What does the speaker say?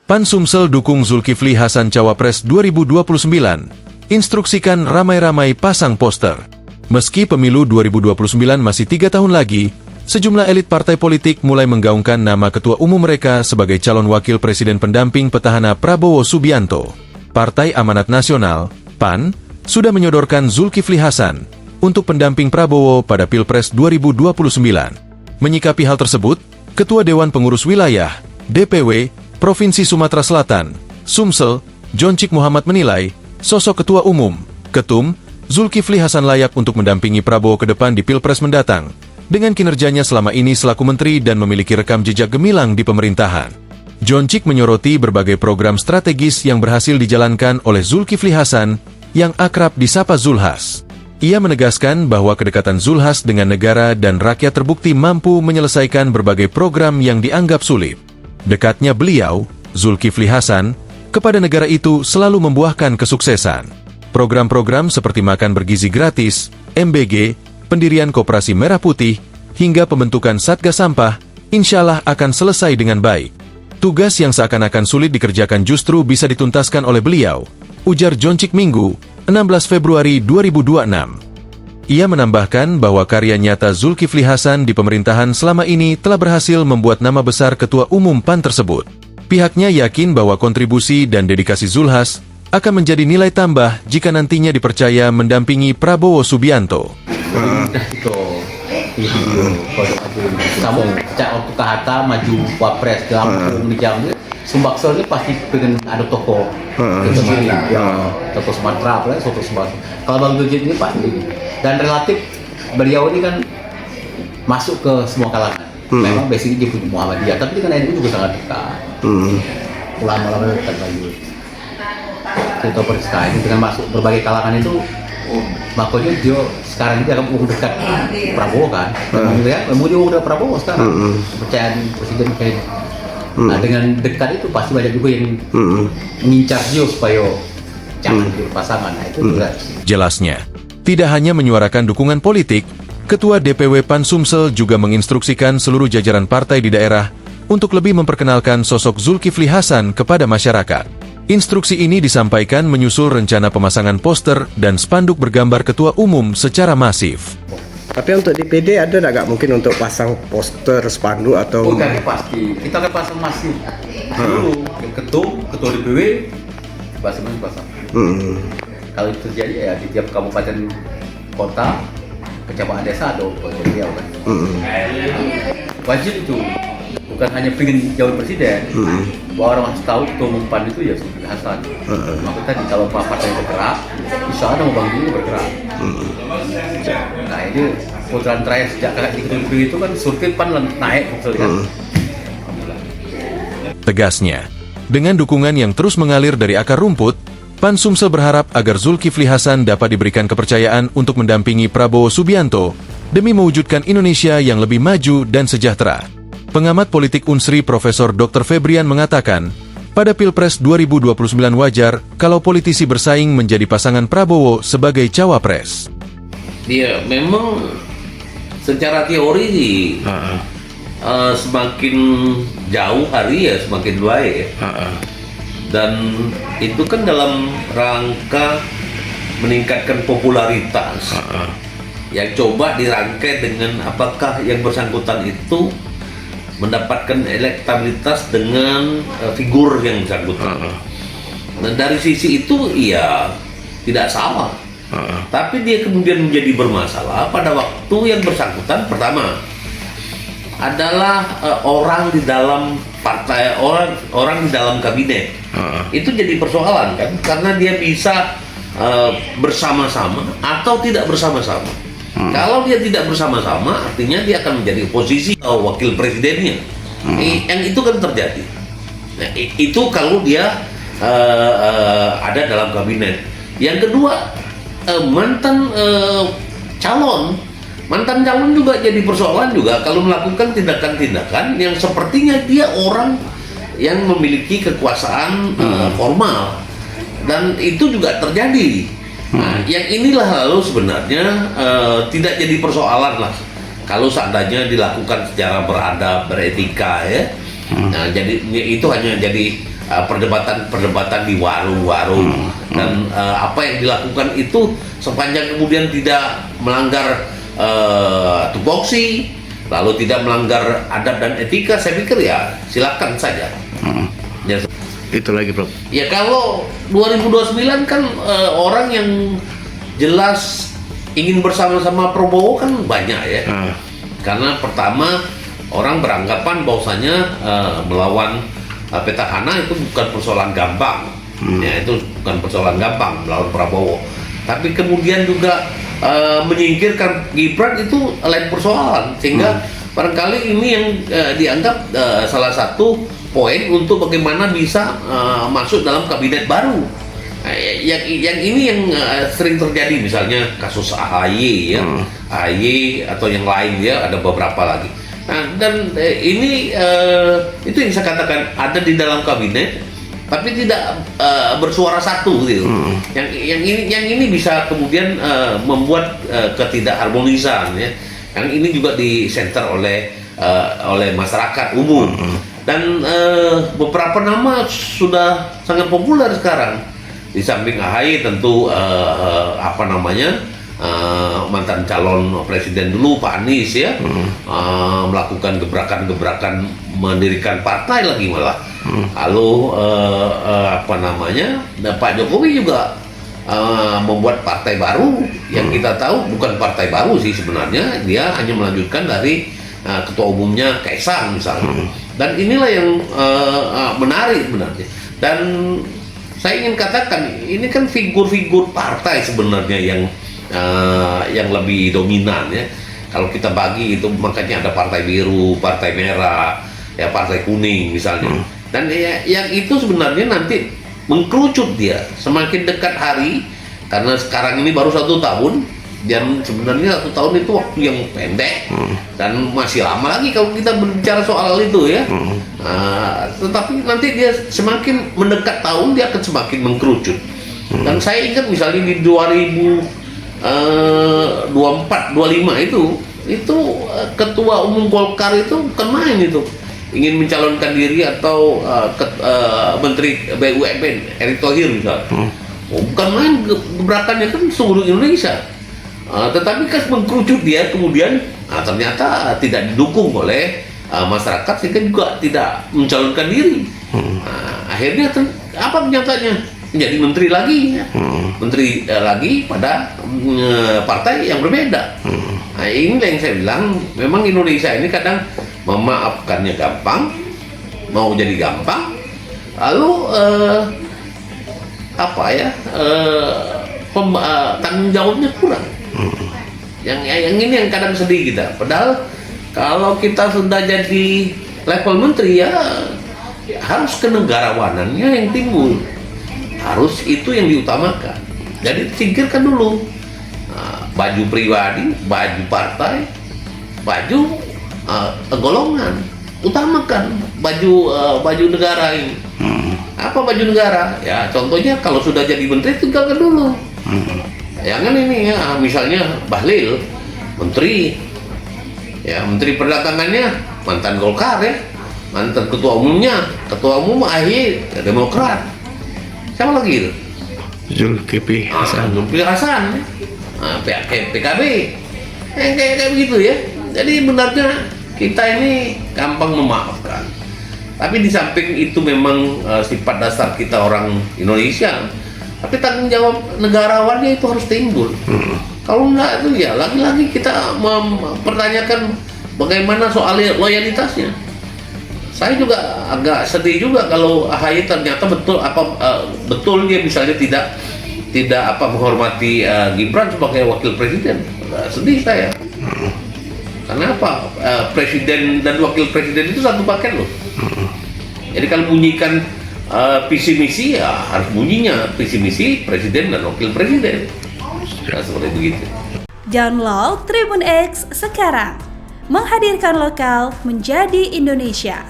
PAN Sumsel dukung Zulkifli Hasan Cawapres 2029. Instruksikan ramai-ramai pasang poster. Meski pemilu 2029 masih 3 tahun lagi, sejumlah elit partai politik mulai menggaungkan nama ketua umum mereka sebagai calon wakil presiden pendamping petahana Prabowo Subianto. Partai Amanat Nasional, PAN, sudah menyodorkan Zulkifli Hasan untuk pendamping Prabowo pada Pilpres 2029. Menyikapi hal tersebut, Ketua Dewan Pengurus Wilayah, DPW, Provinsi Sumatera Selatan, Sumsel, Joncik Muhammad menilai, sosok Ketua Umum, Ketum, Zulkifli Hasan layak untuk mendampingi Prabowo ke depan di Pilpres mendatang, dengan kinerjanya selama ini selaku menteri dan memiliki rekam jejak gemilang di pemerintahan. Joncik menyoroti berbagai program strategis yang berhasil dijalankan oleh Zulkifli Hasan, yang akrab disapa Zulhas. Ia menegaskan bahwa kedekatan Zulhas dengan negara dan rakyat terbukti mampu menyelesaikan berbagai program yang dianggap sulit. Dekatnya beliau, Zulkifli Hasan, kepada negara itu selalu membuahkan kesuksesan. Program-program seperti makan bergizi gratis, MBG, pendirian Koperasi Merah Putih, hingga pembentukan Satgas Sampah, insyaallah akan selesai dengan baik. Tugas yang seakan-akan sulit dikerjakan justru bisa dituntaskan oleh beliau, ujar Joncik Minggu, 16 Februari 2026. Ia menambahkan bahwa karya nyata Zulkifli Hasan di pemerintahan selama ini telah berhasil membuat nama besar Ketua Umum PAN tersebut. Pihaknya yakin bahwa kontribusi dan dedikasi Zulhas akan menjadi nilai tambah jika nantinya dipercaya mendampingi Prabowo Subianto. Kamu cak waktu ke Hatta maju wapres dalam menjam Sumbaksel ini pasti pengen ada toko toko Sumatera, apalagi soto Sumatera. Kalau Bang Dujit ini pasti, dan relatif beliau ini kan masuk ke semua kalangan. Memang basicnya dia punya Muhammadiyah, tapi kan NU juga sangat dekat. Ulama-ulama dekat lagi. Kita percaya ini dengan masuk berbagai kalangan itu, makanya dia sekarang ini akan dekat Prabowo kan. Kemudian dia udah Prabowo sekarang. Kepercayaan presiden kayak. Nah, dengan dekat itu pasti banyak juga yang mengincar dia supaya jangan berpasangan. Nah, itu jelas. Jelasnya, tidak hanya menyuarakan dukungan politik, Ketua DPW PAN Sumsel juga menginstruksikan seluruh jajaran partai di daerah untuk lebih memperkenalkan sosok Zulkifli Hasan kepada masyarakat. Instruksi ini disampaikan menyusul rencana pemasangan poster dan spanduk bergambar Ketua Umum secara masif. Tapi untuk DPD ada nggak mungkin untuk pasang poster, spanduk atau? Oh, kan pasti. Kita akan pasang masif. Dulu ketua DPW pasang. Kalau itu terjadi ya di tiap kabupaten kota, kecamatan desa ada beliau kan. Wajib itu. Bukan hanya pengen jauh presiden, bahwa orang harus tahu ketua umum PAN itu ya Zulkifli Hasan. Maka tadi kalau partai bergerak, insya Allah mau Bang juga bergerak. Nah ini putaran terakhir sejak kakak di ketua DPW itu kan survei PAN naik, lihat. Tegasnya, dengan dukungan yang terus mengalir dari akar rumput, PAN Sumsel berharap agar Zulkifli Hasan dapat diberikan kepercayaan untuk mendampingi Prabowo Subianto demi mewujudkan Indonesia yang lebih maju dan sejahtera. Pengamat politik Unsri Profesor Dr. Febrian mengatakan, pada Pilpres 2029 wajar kalau politisi bersaing menjadi pasangan Prabowo sebagai cawapres. Dia memang secara teori semakin jauh hari ya semakin baik. Dan itu kan dalam rangka meningkatkan popularitas. Yang coba dirangkai dengan apakah yang bersangkutan itu mendapatkan elektabilitas dengan figur yang bersangkutan. Nah, dari sisi itu ya tidak salah. Tapi dia kemudian menjadi bermasalah pada waktu yang bersangkutan pertama adalah orang di dalam partai, orang di dalam kabinet. Itu jadi persoalan kan, karena dia bisa bersama-sama atau tidak bersama-sama. Kalau dia tidak bersama-sama, artinya dia akan menjadi oposisi atau wakil presidennya. Yang itu kan terjadi. Nah, itu kalau dia ada dalam kabinet. Yang kedua, mantan calon juga jadi persoalan juga kalau melakukan tindakan-tindakan yang sepertinya dia orang yang memiliki kekuasaan formal, dan itu juga terjadi. Nah, yang inilah lalu sebenarnya tidak jadi persoalan lah kalau seandainya dilakukan secara beradab, beretika ya. Nah, jadi itu hanya jadi perdebatan di warung-warung dan apa yang dilakukan itu sepanjang kemudian tidak melanggar tupoksi, lalu tidak melanggar adab dan etika, saya pikir ya silakan saja. Ya, Itu lagi, Prof. ya kalau 2029 kan orang yang jelas ingin bersama-sama Prabowo kan banyak ya. Karena pertama orang beranggapan bahwasanya melawan petahana itu bukan persoalan gampang. Ya, itu bukan persoalan gampang melawan Prabowo. Tapi kemudian juga menyingkirkan Gibran itu lain persoalan, sehingga barangkali ini yang dianggap salah satu poin untuk bagaimana bisa masuk dalam kabinet baru. Yang ini yang sering terjadi, misalnya kasus AHY ya, AHY atau yang lain ya, ada beberapa lagi. Nah, dan ini itu yang saya katakan ada di dalam kabinet tapi tidak bersuara satu gitu. Yang ini bisa kemudian membuat ketidakharmonisan ya. Yang ini juga di-center oleh masyarakat umum. Dan beberapa nama sudah sangat populer sekarang. Di samping AHY tentu mantan calon presiden dulu Pak Anies ya, melakukan gebrakan-gebrakan mendirikan partai lagi malah. Lalu Pak Jokowi juga membuat partai baru yang kita tahu bukan partai baru sih sebenarnya, dia hanya melanjutkan dari ketua umumnya Kaisang misalnya. Dan inilah yang menarik sebenarnya. Dan saya ingin katakan ini kan figur-figur partai sebenarnya yang lebih dominan ya. Kalau kita bagi itu makanya ada partai biru, partai merah, ya partai kuning misalnya. Dan yang itu sebenarnya nanti mengkerucut dia semakin dekat hari, karena sekarang ini baru 1 tahun dan sebenarnya 1 tahun itu waktu yang pendek dan masih lama lagi kalau kita berbicara soal itu ya. Tetapi nanti dia semakin mendekat tahun dia akan semakin mengkerucut. Dan saya ingat misalnya di 2024-25 itu ketua umum Golkar itu bukan main itu, ingin mencalonkan diri atau Menteri BUMN Erick Thohir misalnya. Bukan main gebrakannya kan seluruh Indonesia. Tetapi kan mengkerucut dia kemudian ternyata tidak didukung oleh masyarakat sehingga juga tidak mencalonkan diri. Akhirnya apa kenyataannya? Menjadi menteri lagi ya. Menteri lagi pada partai yang berbeda. Nah, ini yang saya bilang, memang Indonesia ini kadang memaafkannya gampang, mau jadi gampang, lalu tanggung jawabnya kurang. Yang ini yang kadang sedih kita. Padahal kalau kita sudah jadi level menteri ya harus kenegarawanannya yang timbul, harus itu yang diutamakan. Jadi singkirkan dulu baju pribadi, baju partai, baju golongan. Utamakan baju negara ini. Apa baju negara? Ya contohnya kalau sudah jadi menteri tinggalkan dulu. Jangan ini ya, misalnya Bahlil, menteri, ya menteri perdagangannya mantan Golkar ya, mantan ketua umum AHY Demokrat. Siapa lagi itu? Zulkifli Hasan. Zulkifli Hasan, PKB, kayak begitu ya. Jadi benarnya kita ini gampang memaafkan. Tapi di samping itu memang sifat dasar kita orang Indonesia. Tapi tanggung jawab negarawannya itu harus timbul. Kalau enggak itu ya lagi-lagi kita mempertanyakan bagaimana soal loyalitasnya. Saya juga agak sedih juga kalau AHY ternyata betul dia misalnya tidak menghormati Gibran sebagai wakil presiden. Sedih saya. Karena apa? Presiden dan wakil presiden itu satu paket loh. Jadi kalau bunyikan visi misi ya harus bunyinya visi misi presiden dan wakil presiden. Nah, seperti begitu. Download Tribun X sekarang, menghadirkan lokal menjadi Indonesia.